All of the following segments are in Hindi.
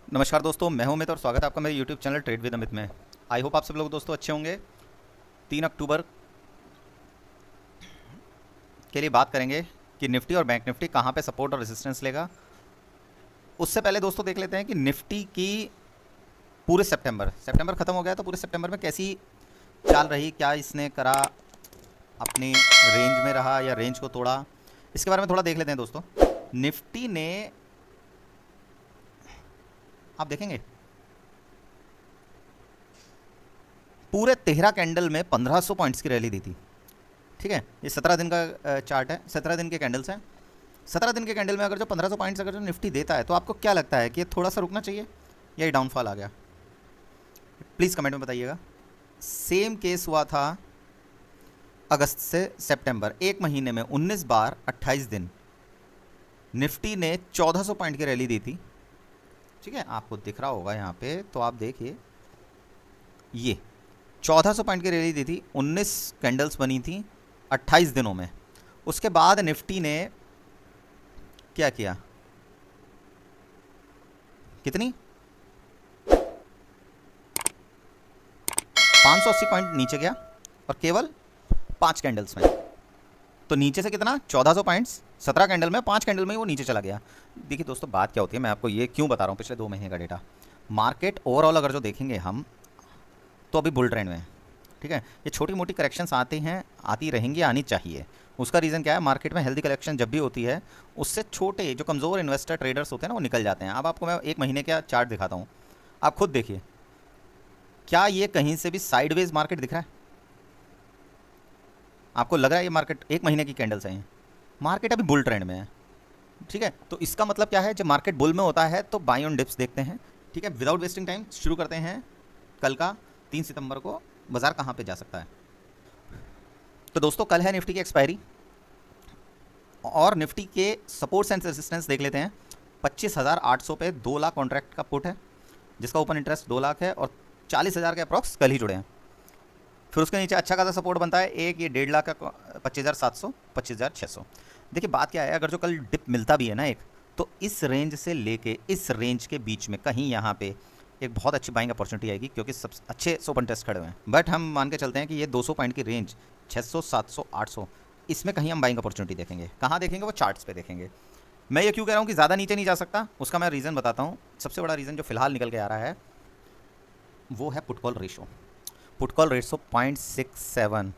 नमस्कार दोस्तों, मैं हूं अमित और स्वागत है आपका मेरे YouTube channel trade with Amit में। आई होप आप सब लोग दोस्तों अच्छे होंगे। 3 अक्टूबर के लिए बात करेंगे कि निफ्टी और बैंक निफ्टी कहां पे सपोर्ट और रेजिस्टेंस लेगा। उससे पहले दोस्तों देख लेते हैं कि निफ्टी की पूरे सितंबर ख़त्म हो गया तो पूरे सितंबर में कैसी चाल रही, क्या इसने करा, अपनी रेंज में रहा या रेंज को तोड़ा, इसके बारे में थोड़ा देख लेते हैं दोस्तों। निफ्टी ने, आप देखेंगे पूरे 13 कैंडल में 1500 पॉइंट्स की रैली दी थी। ठीक है, ये 17 दिन का चार्ट है, 17 दिन के कैंडल्स हैं। 17 दिन के कैंडल में अगर जो 1500 पॉइंट्स अगर जो निफ्टी देता है तो आपको क्या लगता है कि ये थोड़ा सा रुकना चाहिए या ये डाउनफॉल आ गया? प्लीज़ कमेंट में बताइएगा। सेम केस हुआ था अगस्त से सितंबर, एक महीने में 19 बार 28 दिन निफ्टी ने 1400 पॉइंट की रैली दी थी। ठीक है, आपको दिख रहा होगा यहाँ पे, तो आप देखिए ये 1400 पॉइंट की रैली दी थी, 19 कैंडल्स बनी थी 28 दिनों में। उसके बाद निफ्टी ने क्या किया, कितनी 580 पॉइंट नीचे गया और केवल 5 कैंडल्स में। तो नीचे से कितना 1400 पॉइंट्स 17 कैंडल में, 5 कैंडल में ही वो नीचे चला गया। देखिए दोस्तों, बात क्या होती है, मैं आपको ये क्यों बता रहा हूँ, पिछले 2 महीने का डेटा मार्केट ओवरऑल अगर जो देखेंगे हम तो अभी बुल ट्रेंड में है। ठीक है, ये छोटी मोटी करेक्शंस आती हैं, आती रहेंगी, आनी चाहिए। उसका रीज़न क्या है, मार्केट में हेल्दी कलेक्शन जब भी होती है उससे छोटे जो कमज़ोर इन्वेस्टर ट्रेडर्स होते हैं ना वो निकल जाते हैं। अब आपको मैं एक महीने का चार्ट दिखाता हूँ, आप खुद देखिए, क्या ये कहीं से भी साइडवेज मार्केट दिख रहा है? आपको लग रहा है ये मार्केट एक महीने की कैंडल्स हैं? मार्केट अभी बुल ट्रेंड में है। ठीक है, तो इसका मतलब क्या है, जब मार्केट बुल में होता है तो बाई ऑन डिप्स देखते हैं। ठीक है, विदाउट वेस्टिंग टाइम शुरू करते हैं कल का 3 सितंबर को बाजार कहाँ पे जा सकता है। तो दोस्तों कल है निफ्टी की एक्सपायरी और निफ्टी के सपोर्ट्स एंड रेजिस्टेंस देख लेते हैं। 25,800 पे 2 लाख कॉन्ट्रैक्ट का पुट है जिसका ओपन इंटरेस्ट 2 लाख है और 40,000 के अप्रॉक्स कल ही जुड़े हैं। फिर उसके नीचे अच्छा खासा सपोर्ट बनता है एक, ये 1.5 लाख का 25,700, 25,600। देखिए बात क्या है, अगर जो कल डिप मिलता भी है ना एक, तो इस रेंज से लेके इस रेंज के बीच में कहीं यहाँ पे एक बहुत अच्छी बाइंग अपॉर्चुनिटी आएगी, क्योंकि सब अच्छे ओपन टेस्ट खड़े हुए हैं। बट हम मान के चलते हैं कि ये 200 पॉइंट की रेंज 600, 700, 800, इसमें कहीं हम बाइंग अपॉर्चुनिटी देखेंगे। कहाँ देखेंगे? वो चार्ट्स पे देखेंगे। मैं ये क्यों कह रहा हूँ कि ज़्यादा नीचे नहीं जा सकता, उसका मैं रीज़न बताता हूँ। सबसे बड़ा रीज़न जो फिलहाल निकल के आ रहा है वो है put call ratio. Put call ratio 0.67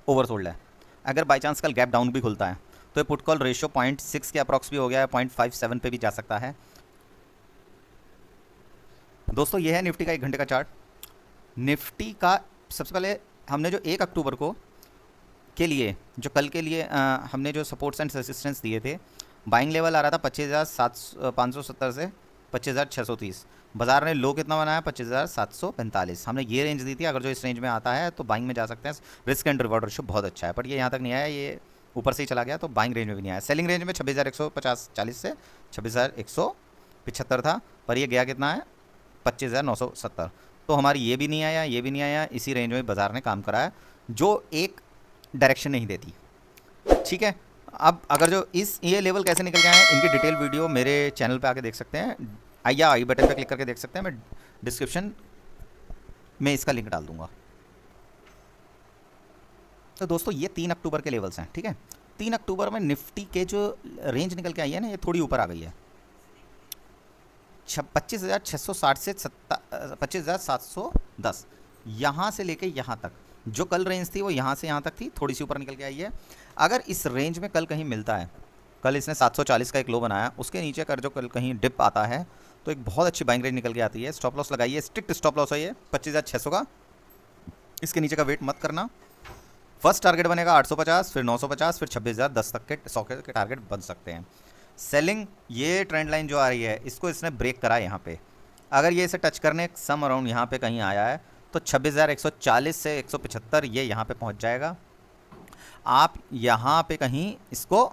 oversold है। अगर बाई चांस कल गैप डाउन भी खुलता है तो ये पुट कॉल रेशो 0.6 के अप्रॉक्स भी हो गया है, 0.57 पे भी जा सकता है। दोस्तों ये है निफ्टी का 1 घंटे का चार्ट। निफ्टी का सबसे पहले हमने जो 1 अक्टूबर को के लिए, जो कल के लिए हमने जो सपोर्ट्स एंड रेजिस्टेंस दिए थे, बाइंग लेवल आ रहा था 25,570 से 25,630। बाजार ने लो कितना बनाया? 25,745। हमने ये रेंज दी थी, अगर जो इस रेंज में आता है तो बाइंग में जा सकते हैं। रिस्क एंड रिवॉर्ड रेशो बहुत अच्छा है, पर ये यहाँ तक नहीं आया, ये ऊपर से ही चला गया, तो बाइंग रेंज में भी नहीं आया। सेलिंग रेंज में 26,150 से 26,175 था, पर ये गया कितना है? 25,970। तो हमारी ये भी नहीं आया, ये भी नहीं आया, इसी रेंज में बाजार ने काम कराया, जो एक डायरेक्शन नहीं देती। ठीक है, अब अगर जो इस ये लेवल कैसे निकल गए हैं, इनकी डिटेल वीडियो मेरे चैनल पे आके देख सकते हैं, या आई बटन पे क्लिक करके देख सकते हैं। मैं डिस्क्रिप्शन में इसका लिंक डाल दूंगा। तो दोस्तों ये 3 अक्टूबर के लेवल्स हैं। ठीक है, 3 अक्टूबर में निफ्टी के जो रेंज निकल के आई है ना, ये थोड़ी ऊपर आ गई है। 25,660 से 25,710, यहाँ से लेके यहाँ तक जो कल रेंज थी वो यहाँ से यहाँ तक थी, थोड़ी सी ऊपर निकल के आई है। अगर इस रेंज में कल कहीं मिलता है, कल इसने 740 का एक लो बनाया, उसके नीचे कर जो कल कहीं डिप आता है तो एक बहुत अच्छी बाइंग रेंज निकल के आती है। स्टॉप लॉस लगाइए, स्ट्रिक्ट स्टॉप लॉस है ये 25,600 का, इसके नीचे का वेट मत करना। फर्स्ट टारगेट बनेगा 850, फिर 950, फिर 26,010 तक के 100 के टारगेट बन सकते हैं। सेलिंग, ये ट्रेंड लाइन जो आ रही है इसको इसने ब्रेक करा है यहाँ पे। अगर ये इसे टच करने सम अराउंड यहाँ पे कहीं आया है तो 26,140 से 175 ये यहाँ पे पहुँच जाएगा। आप यहाँ पे कहीं इसको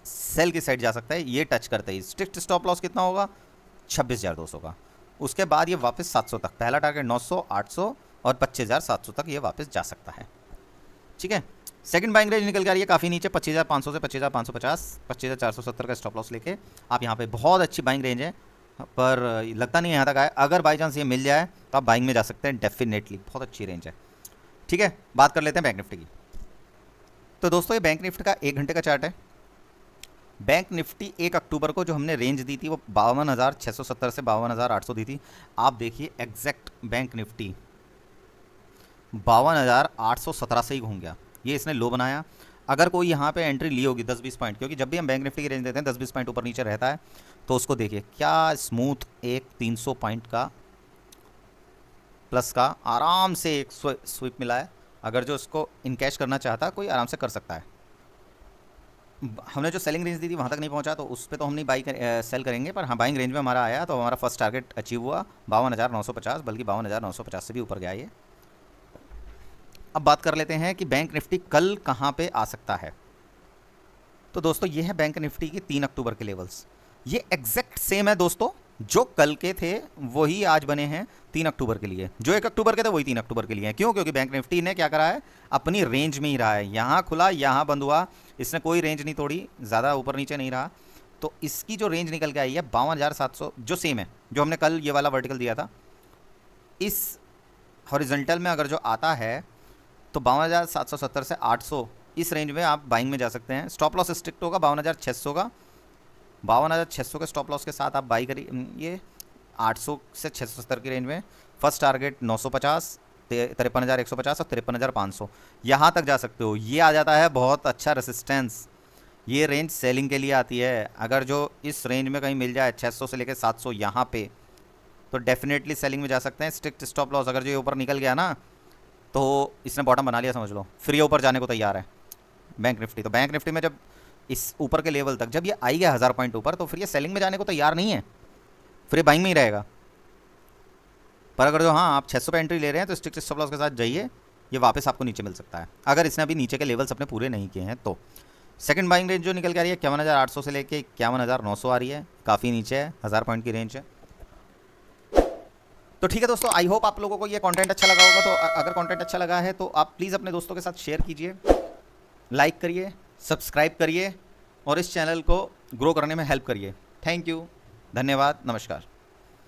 सेल की साइड जा सकता है, ये टच करते ही। स्ट्रिक्ट स्टॉप लॉस कितना होगा? 26,200 का। उसके बाद ये वापस 700 तक, पहला टारगेट 900, 800 और 25,700 तक ये वापस जा सकता है। ठीक है, सेकंड बाइंग रेंज निकल के आ रही है काफ़ी नीचे, 25,500 से 25,550, 25,470 का स्टॉप लॉस लेके आप यहाँ पे, बहुत अच्छी बाइंग रेंज है। पर लगता नहीं है यहाँ तक आए। अगर बाई चांस ये मिल जाए तो आप बाइंग में जा सकते हैं डेफिनेटली, बहुत अच्छी रेंज है। ठीक है, बात कर लेते हैं बैंक निफ्टी की। तो दोस्तों ये बैंक निफ्टी का 1 घंटे का चार्ट है। बैंक निफ्टी 1 अक्टूबर को जो हमने रेंज दी थी वो 52,670 से 52,800 दी थी। आप देखिए एग्जैक्ट बैंक निफ्टी 52,817 से ही घूम गया, ये इसने लो बनाया। अगर कोई यहाँ पे एंट्री ली होगी 10-20 पॉइंट, क्योंकि जब भी हम बैंक निफ्टी की रेंज देते हैं 10-20 पॉइंट ऊपर नीचे रहता है, तो उसको देखिए क्या स्मूथ एक 300 पॉइंट का प्लस का आराम से एक स्वीप मिला है। अगर जो उसको इनकैश करना चाहता है कोई आराम से कर सकता है। हमने जो सेलिंग रेंज दी थी वहाँ तक नहीं पहुँचा, तो उस पर तो हम नहीं सेल करेंगे, पर हाँ बाइंग रेंज में हमारा आया, तो हमारा फर्स्ट टारगेट अचीव हुआ 52,950, बल्कि 52,950 से भी ऊपर गया ये। अब बात कर लेते हैं कि बैंक निफ्टी कल कहाँ पे आ सकता है। तो दोस्तों ये है बैंक निफ्टी के 3 अक्टूबर के लेवल्स। ये एग्जैक्ट सेम है दोस्तों, जो कल के थे वही आज बने हैं 3 अक्टूबर के लिए, जो 1 अक्टूबर के थे वही 3 अक्टूबर के लिए हैं। क्यों? क्योंकि बैंक निफ्टी ने क्या करा है, अपनी रेंज में ही रहा है। यहाँ खुला, यहाँ बंद हुआ, इसने कोई रेंज नहीं तोड़ी, ज़्यादा ऊपर नीचे नहीं रहा। तो इसकी जो रेंज निकल के आई है 52,700, जो सेम है जो हमने कल ये वाला वर्टिकल दिया था। इस हॉरिजॉन्टल में अगर जो आता है तो 52,770 से 800 इस रेंज में आप बाइंग में जा सकते हैं। स्टॉप लॉस स्ट्रिक्ट होगा 52,600 का, 52,600 के स्टॉप लॉस के साथ आप बाई करिए ये 800 से 670 की रेंज में। फर्स्ट टारगेट 950, 53,150 और 53,500 यहाँ तक जा सकते हो। ये आ जाता है बहुत अच्छा रेसिस्टेंस। ये रेंज सेलिंग के लिए आती है। अगर जो इस रेंज में कहीं मिल जाए 600 से लेकर 700 यहाँ पे, तो डेफिनेटली सेलिंग में जा सकते हैं। स्ट्रिक्ट स्टॉप लॉस, अगर जो ये ऊपर निकल गया ना तो इसने बॉटम बना लिया समझ लो, फिर ये ऊपर जाने को तैयार है बैंक निफ्टी। तो बैंक निफ्टी में जब इस ऊपर के लेवल तक जब ये आई गया 1000 पॉइंट ऊपर, तो फिर ये सेलिंग में जाने को तैयार नहीं है, फिर ये बाइंग में ही रहेगा। पर अगर जो हाँ आप 600 पे एंट्री ले रहे हैं तो स्ट्रिक्ट स्टॉप लॉस के साथ जाइए, ये वापस आपको नीचे मिल सकता है अगर इसने अभी नीचे के लेवल्स अपने पूरे नहीं किए हैं। तो सेकंड बाइंग रेंज जो निकल के आ रही है 51,800 से लेके 51,900 आ रही है, काफ़ी नीचे है, 1000 पॉइंट की रेंज है। तो ठीक है दोस्तों, आई होप आप लोगों को ये कंटेंट अच्छा लगा होगा। तो अगर कंटेंट अच्छा लगा है तो आप प्लीज़ अपने दोस्तों के साथ शेयर कीजिए, लाइक करिए, सब्सक्राइब करिए और इस चैनल को ग्रो करने में हेल्प करिए। थैंक यू, धन्यवाद, नमस्कार।